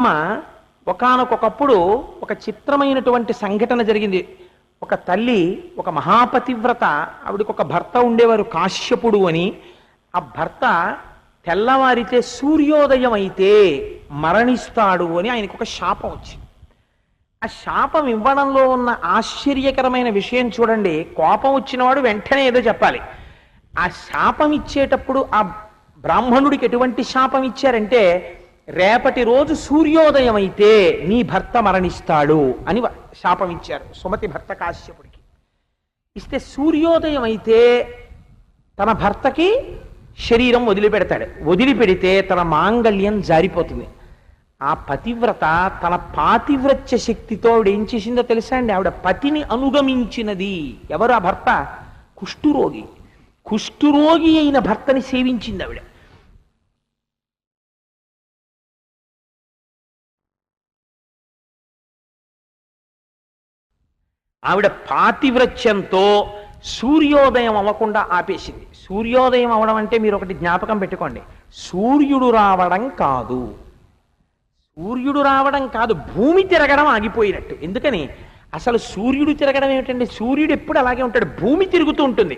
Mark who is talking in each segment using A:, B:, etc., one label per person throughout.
A: అమ్మ ఒకానొకప్పుడు ఒక చిత్రమైనటువంటి సంఘటన జరిగింది. ఒక తల్లి, ఒక మహాపతివ్రత, ఆవిడకి ఒక భర్త ఉండేవారు కాశ్యపుడు అని. ఆ భర్త తెల్లవారితే సూర్యోదయం అయితే మరణిస్తాడు అని ఆయనకు ఒక శాపం వచ్చింది. ఆ శాపం ఇవ్వడంలో ఉన్న ఆశ్చర్యకరమైన విషయం చూడండి. కోపం వచ్చినవాడు వెంటనే ఏదో చెప్పాలి. ఆ శాపం ఇచ్చేటప్పుడు ఆ బ్రాహ్మణుడికి ఎటువంటి శాపం ఇచ్చారంటే, రేపటి రోజు సూర్యోదయం అయితే నీ భర్త మరణిస్తాడు అని శాపం ఇచ్చారు సుమతి భర్త కాశ్యపుడికి. ఇస్తే సూర్యోదయం అయితే తన భర్తకి శరీరం వదిలిపెడతాడు. వదిలిపెడితే తన మాంగళ్యం జారిపోతుంది. ఆ పతివ్రత తన పాతివ్రత్య శక్తితో ఆవిడ ఏం చేసిందో తెలుసా అండి? ఆవిడ పతిని అనుగమించినది. ఎవరు ఆ భర్త? కుష్ఠురోగి. కుష్ఠురోగి అయిన భర్తని సేవించింది ఆవిడ. ఆవిడ పాతివ్రత్యంతో సూర్యోదయం అవ్వకుండా ఆపేసింది. సూర్యోదయం అవడం అంటే మీరు ఒకటి జ్ఞాపకం పెట్టుకోండి, సూర్యుడు రావడం కాదు. సూర్యుడు రావడం కాదు, భూమి తిరగడం ఆగిపోయినట్టు. ఎందుకని? అసలు సూర్యుడు తిరగడం ఏమిటండి? సూర్యుడు ఎప్పుడు అలాగే ఉంటాడు, భూమి తిరుగుతూ ఉంటుంది.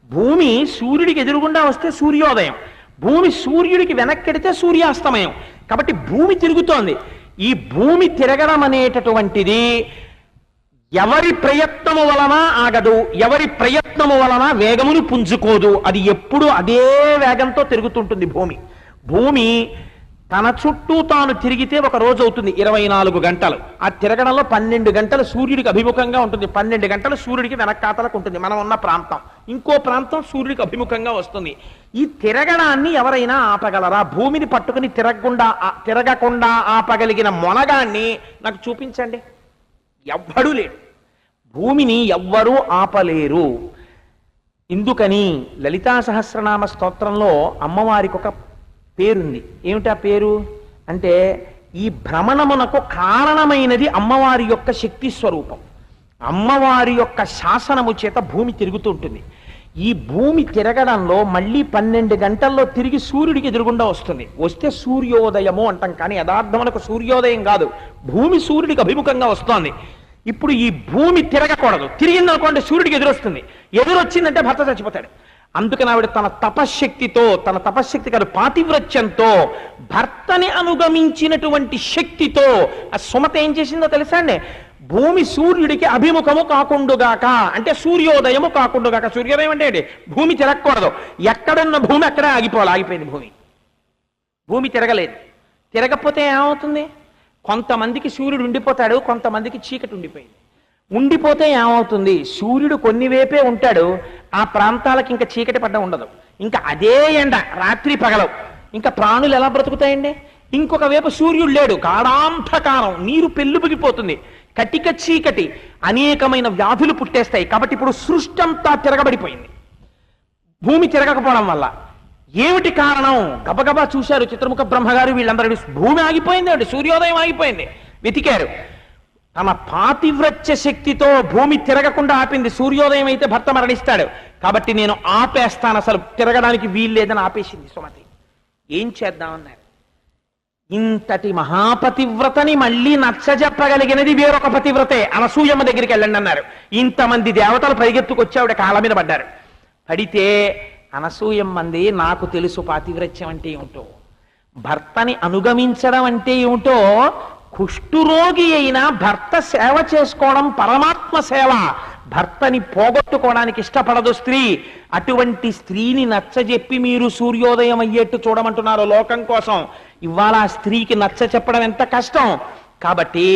A: భూమి సూర్యుడికి ఎదురుగుండా వస్తే సూర్యోదయం, భూమి సూర్యుడికి వెనక్కెడితే సూర్యాస్తమయం. కాబట్టి భూమి తిరుగుతోంది. ఈ భూమి తిరగడం అనేటటువంటిది ఎవరి ప్రయత్నము వలన ఆగదు, ఎవరి ప్రయత్నము వలన వేగమును పుంజుకోదు. అది ఎప్పుడు అదే వేగంతో తిరుగుతుంటుంది భూమి. భూమి తన చుట్టూ తాను తిరిగితే ఒక రోజు అవుతుంది 24 గంటలు. ఆ తిరగడంలో 12 గంటలు సూర్యుడికి అభిముఖంగా ఉంటుంది, 12 గంటలు సూర్యుడికి వెనక్కాతలకు ఉంటుంది. మనం ఉన్న ప్రాంతం, ఇంకో ప్రాంతం సూర్యుడికి అభిముఖంగా వస్తుంది. ఈ తిరగడాన్ని ఎవరైనా ఆపగలరా? భూమిని పట్టుకుని తిరగకుండా ఆపగలిగిన మొనగాన్ని నాకు చూపించండి. ఎవ్వడూ లేడు. భూమిని ఎవ్వరూ ఆపలేరు. ఇందుకని లలితా సహస్రనామ స్తోత్రంలో అమ్మవారికి ఒక పేరుంది. ఏమిటా పేరు అంటే, ఈ భ్రమణమునకు కారణమైనది అమ్మవారి యొక్క శక్తి స్వరూపం. అమ్మవారి యొక్క శాసనము చేత భూమి తిరుగుతూ ఉంటుంది. ఈ భూమి తిరగడంలో మళ్ళీ 12 గంటల్లో తిరిగి సూర్యుడికి ఎదురుగుండా వస్తుంది. వస్తే సూర్యోదయము అంటాం, కానీ యథార్థమునకు సూర్యోదయం కాదు, భూమి సూర్యుడికి అభిముఖంగా వస్తోంది. ఇప్పుడు ఈ భూమి తిరగకూడదు. తిరిగిందనుకోండి సూర్యుడికి ఎదురొస్తుంది. ఎదురొచ్చిందంటే భర్త చచ్చిపోతాడు. అందుకని ఆవిడ తన తపశ్శక్తి కాదు, పాతివ్రత్యంతో, భర్తని అనుగమించినటువంటి శక్తితో ఆ సుమత ఏం చేసిందో తెలుసా అండి? భూమి సూర్యుడికి అభిముఖము కాకుండుగాక అంటే సూర్యోదయము కాకుండుగాక. సూర్యోదయం అంటే ఏంటి? భూమి తిరగకూడదు. ఎక్కడున్న భూమి అక్కడే ఆగిపోయింది. భూమి తిరగలేదు. తిరగకపోతే ఏమవుతుంది? కొంతమందికి సూర్యుడు ఉండిపోతాడు, కొంతమందికి చీకటి ఉండిపోయింది. ఉండిపోతే ఏమవుతుంది? సూర్యుడు కొన్ని వైపే ఉంటాడు, ఆ ప్రాంతాలకు ఇంకా చీకటి పడ్డ ఉండదు. ఇంకా అదే ఎండ రాత్రి పగలవు. ఇంకా ప్రాణులు ఎలా బ్రతుకుతాయండి? ఇంకొక వైపు సూర్యుడు లేడు, గాఢాంధకారం, నీరు పెళ్ళుబిగిపోతుంది, కటిక చీకటి, అనేకమైన వ్యాధులు పుట్టేస్తాయి. కాబట్టి ఇప్పుడు సృష్టి అంతా తిరగబడిపోయింది భూమి తిరగకపోవడం వల్ల. ఏమిటి కారణం? గబగబా చూశారు చిత్రముఖ బ్రహ్మగారు, వీళ్ళందరూ. భూమి ఆగిపోయింది అండి, సూర్యోదయం ఆగిపోయింది. వెతికారు. తన పాతివ్రత్య శక్తితో భూమి తిరగకుండా ఆపింది. సూర్యోదయం అయితే భర్త మరణిస్తాడు, కాబట్టి నేను ఆపేస్తాను, అసలు తిరగడానికి వీల్లేదని ఆపేసింది సుమతి. ఏం చేద్దామన్నారు? ఇంతటి మహాపతివ్రతని మళ్ళీ నచ్చజెప్పగలిగినది వేరొక పతివ్రతే, అనసూయమ్మ దగ్గరికి వెళ్ళండి అన్నారు. ఇంతమంది దేవతలు పరిగెత్తుకొచ్చి ఆవిడ కాళ్ళ మీద పడ్డారు. పడితే అనసూయమ్మంది, నాకు తెలుసు పాతివ్రత్యం అంటే ఏమిటో, భర్తని అనుగమించడం అంటే ఏమిటో. కుష్ఠురోగి అయినా భర్త సేవ చేసుకోవడం పరమాత్మ సేవ. భర్తని పోగొట్టుకోవడానికి ఇష్టపడదు స్త్రీ. అటువంటి స్త్రీని నచ్చజెప్పి మీరు సూర్యోదయం అయ్యేట్టు చూడమంటున్నారు లోకం కోసం. ఇవాళ ఆ స్త్రీకి నచ్చ చెప్పడం ఎంత కష్టం. కాబట్టి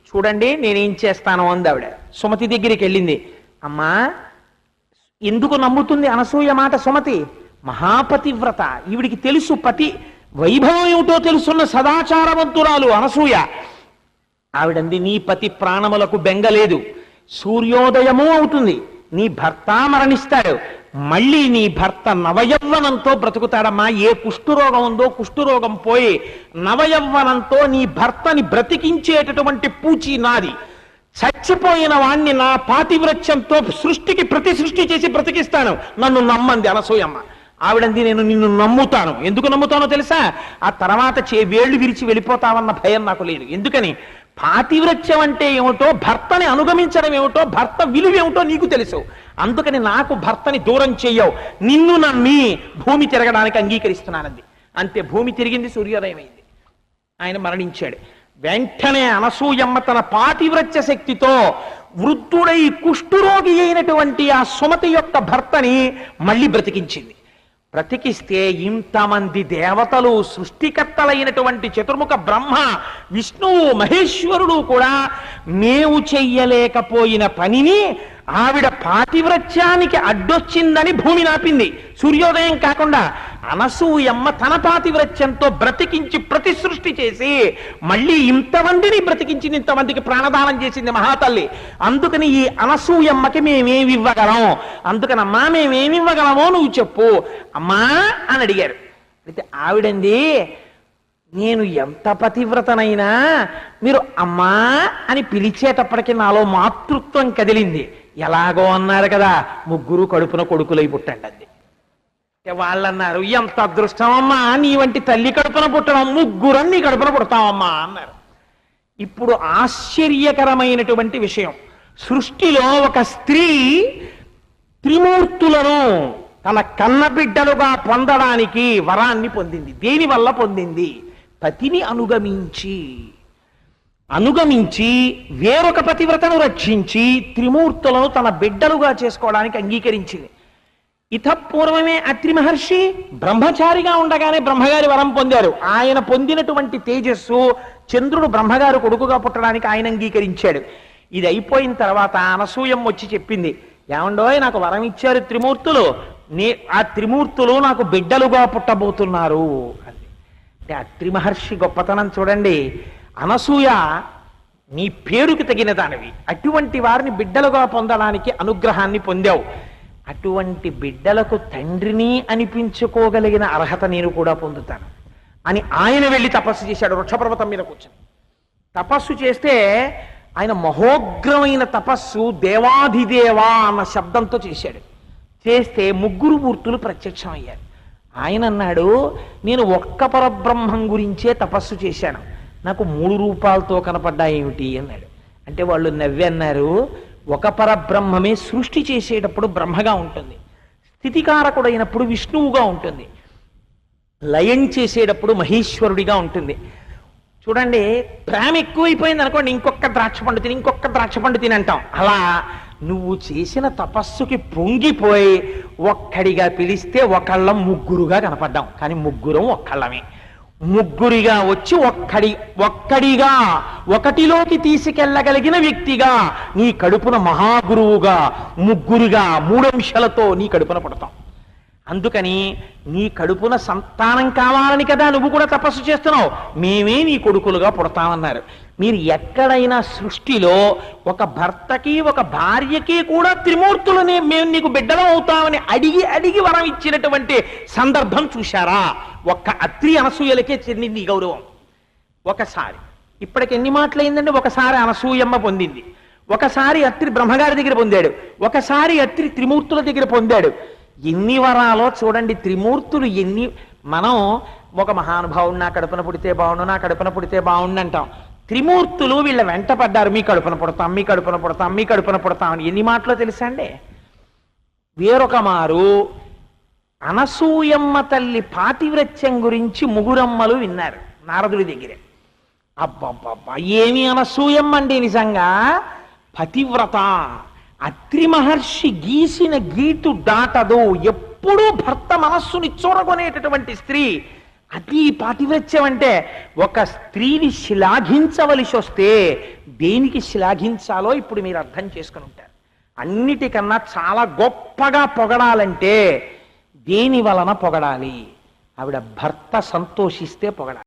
A: చూడండి నేనేం చేస్తాను అంది ఆవిడ. సుమతి దగ్గరికి వెళ్ళింది. అమ్మా, ఎందుకు నమ్ముతుంది అనసూయ మాట సుమతి? మహాపతివ్రత, ఈవిడికి తెలుసు పతి వైభవం ఏమిటో తెలుసున్న సదాచారవంతురాలు అనసూయ. ఆవిడంది, నీ పతి ప్రాణములకు బెంగలేదు, సూర్యోదయము అవుతుంది, నీ భర్త మరణిస్తాడు, మళ్ళీ నీ భర్త నవయవ్వనంతో బ్రతుకుతాడమ్మా. ఏ కుష్ఠురోగం ఉందో కుష్ఠురోగం పోయి నవయవ్వనంతో నీ భర్తని బ్రతికించేటటువంటి పూచి నాది. చచ్చిపోయిన వాణ్ణి నా పాతివ్రత్యంతో సృష్టికి ప్రతి సృష్టి చేసి బ్రతికిస్తాను, నన్ను నమ్మంది అనసూయమ్మ. ఆవిడంది నేను నిన్ను నమ్ముతాను. ఎందుకు నమ్ముతానో తెలుసా? ఆ తర్వాత వేళ్లు విరిచి వెళ్ళిపోతావన్న భయం నాకు లేదు. ఎందుకని? పాతివ్రత్యం అంటే ఏమిటో, భర్తని అనుగమించడం ఏమిటో, భర్త విలువ ఏమిటో నీకు తెలుసు. అందుకని నాకు భర్తని దూరం చెయ్యవు, నిన్ను నమ్మి భూమి తిరగడానికి అంగీకరిస్తున్నానంది. అంతే, భూమి తిరిగింది, సూర్యోదయం అయింది, ఆయన మరణించాడు. వెంటనే అనసూయమ్మ తన పాతివ్రత్య శక్తితో వృద్ధుడై కుష్ఠురోగి అయినటువంటి ఆ సుమతి యొక్క భర్తని మళ్ళీ బ్రతికించింది. బ్రతికిస్తే ఇంతమంది దేవతలు, సృష్టికర్తలైనటువంటి చతుర్ముఖ బ్రహ్మ, విష్ణువు, మహేశ్వరుడు కూడా మేము చెయ్యలేకపోయిన పనిని ఆవిడ పాతివ్రత్యానికి అడ్డొచ్చిందని భూమి నాపింది, సూర్యోదయం కాకుండా. అనసూయమ్మ తన పాతివ్రత్యంతో బ్రతికించి ప్రతి సృష్టి చేసి మళ్ళీ ఇంతమందిని బ్రతికించింది, ఇంతమందికి ప్రాణదానం చేసింది మహాతల్లి. అందుకని ఈ అనసూయమ్మకి మేమేమి ఇవ్వగలం, అందుకనమ్మా మేమేమి ఇవ్వగలమో నువ్వు చెప్పు అమ్మా అని అడిగారు. అయితే ఆవిడంది, నేను ఎంత పతివ్రతనైనా మీరు అమ్మా అని పిలిచేటప్పటికి నాలో మాతృత్వం కదిలింది. ఎలాగో అన్నారు కదా, ముగ్గురు కడుపున కొడుకులై పుట్టండి అంది. వాళ్ళు అన్నారు, ఎంత అదృష్టమమ్మా నీ వంటి తల్లి కడుపున పుట్టడం, ముగ్గురం నీ కడుపున పుడతామమ్మా అన్నారు. ఇప్పుడు ఆశ్చర్యకరమైనటువంటి విషయం, సృష్టిలో ఒక స్త్రీ త్రిమూర్తులను తన కన్నబిడ్డలుగా పొందడానికి వరాన్ని పొందింది. దేనివల్ల పొందింది? పతిని అనుగమించి వేరొక పతివ్రతను రక్షించి త్రిమూర్తులను తన బిడ్డలుగా చేసుకోవడానికి అంగీకరించింది. ఇతపూర్వమే అత్రి మహర్షి బ్రహ్మచారిగా ఉండగానే బ్రహ్మగారి వరం పొందారు. ఆయన పొందినటువంటి తేజస్సు చంద్రుడు బ్రహ్మగారు కొడుకుగా పుట్టడానికి ఆయన అంగీకరించాడు. ఇది అయిపోయిన తర్వాత అనసూయమ్మ వచ్చి చెప్పింది, ఏమండోయ్ నాకు వరం ఇచ్చారు త్రిమూర్తులు, ఆ త్రిమూర్తులు నాకు బిడ్డలుగా పుట్టబోతున్నారు అని. అంటే అత్రి మహర్షి గొప్పతనం చూడండి. అనసూయ, నీ పేరుకి తగిన దానివి, అటువంటి వారిని బిడ్డలుగా పొందడానికి అనుగ్రహాన్ని పొందావు. అటువంటి బిడ్డలకు తండ్రిని అనిపించుకోగలిగిన అర్హత నేను కూడా పొందుతాను అని ఆయన వెళ్ళి తపస్సు చేశాడు. వృక్షపర్వతం మీద కూర్చొని తపస్సు చేస్తే ఆయన మహోగ్రమైన తపస్సు దేవాధిదేవా అన్న శబ్దంతో చేశాడు. చేస్తే ముగ్గురు మూర్తులు ప్రత్యక్షమయ్యారు. ఆయన అన్నాడు, నేను ఒక్క పరబ్రహ్మం గురించే తపస్సు చేశాను, నాకు 3 రూపాలతో కనపడ్డాయేమిటి అన్నాడు. అంటే వాళ్ళు నవ్వి అన్నారు, ఒక పరబ్రహ్మమే సృష్టి చేసేటప్పుడు బ్రహ్మగా ఉంటుంది, స్థితికారకుడైనప్పుడు విష్ణువుగా ఉంటుంది, లయం చేసేటప్పుడు మహేశ్వరుడిగా ఉంటుంది. చూడండి, ప్రేమ ఎక్కువైపోయింది అనుకోండి, ఇంకొక ద్రాక్ష పండు తిని అంటాం. అలా నువ్వు చేసిన తపస్సుకి పొంగిపోయి ఒక్కడిగా పిలిస్తే ఒకళ్ళం ముగ్గురుగా కనపడ్డాం, కానీ ముగ్గురం ఒక్కళ్ళమే. ముగ్గురిగా వచ్చి ఒక్కడిగా ఒకటిలోకి తీసుకెళ్ళగలిగిన వ్యక్తిగా నీ కడుపున మహాగురువుగా ముగ్గురిగా 3 అంశాలతో నీ కడుపున పుడతాం. అందుకని నీ కడుపున సంతానం కావాలని కదా నువ్వు కూడా తపస్సు చేస్తున్నావు, మేమే నీ కొడుకులుగా పుడతామన్నారు. మీరు ఎక్కడైనా సృష్టిలో ఒక భర్తకి ఒక భార్యకి కూడా త్రిమూర్తులనే మేము నీకు బిడ్డలం అవుతామని అడిగి వరం ఇచ్చినటువంటి సందర్భం చూశారా? ఒక్క అత్రి అనసూయలకే చెందింది ఈ గౌరవం. ఒకసారి, ఇప్పటికి ఎన్ని మాటలైందండి? ఒకసారి అనసూయమ్మ పొందింది, ఒకసారి అత్రి బ్రహ్మగారి దగ్గర పొందాడు, ఒకసారి అత్రి త్రిమూర్తుల దగ్గర పొందాడు. ఎన్ని వరాలో చూడండి, త్రిమూర్తులు ఎన్ని. మనం ఒక మహానుభావుడు నా కడుపున పుడితే బాగుండు అంటాం. త్రిమూర్తులు వీళ్ళ వెంట పడ్డారు, మీ కడుపున పుడతాం అని. ఎన్ని మాటలో తెలుసా అండి? వేరొక మారు అనసూయమ్మ తల్లి పాతివ్రత్యం గురించి ముగురమ్మలు విన్నారు నారదుడి దగ్గరే. అబ్బబ్బబ్బా, ఏమి అనసూయమ్మ అండి, నిజంగా పతివ్రత. అత్రి మహర్షి గీసిన గీటు దాటదు, ఎప్పుడూ భర్త మనస్సుని చూరగొనేటటువంటి స్త్రీ. అది పాతివ్రత్యం అంటే. ఒక స్త్రీని శ్లాఘించవలసి వస్తే దేనికి శ్లాఘించాలో ఇప్పుడు మీరు అర్థం చేసుకుని ఉంటారు. అన్నిటికన్నా చాలా గొప్పగా పొగడాలంటే దేని వలన పొగడాలి? ఆవిడ భర్త సంతోషిస్తే పొగడాలి.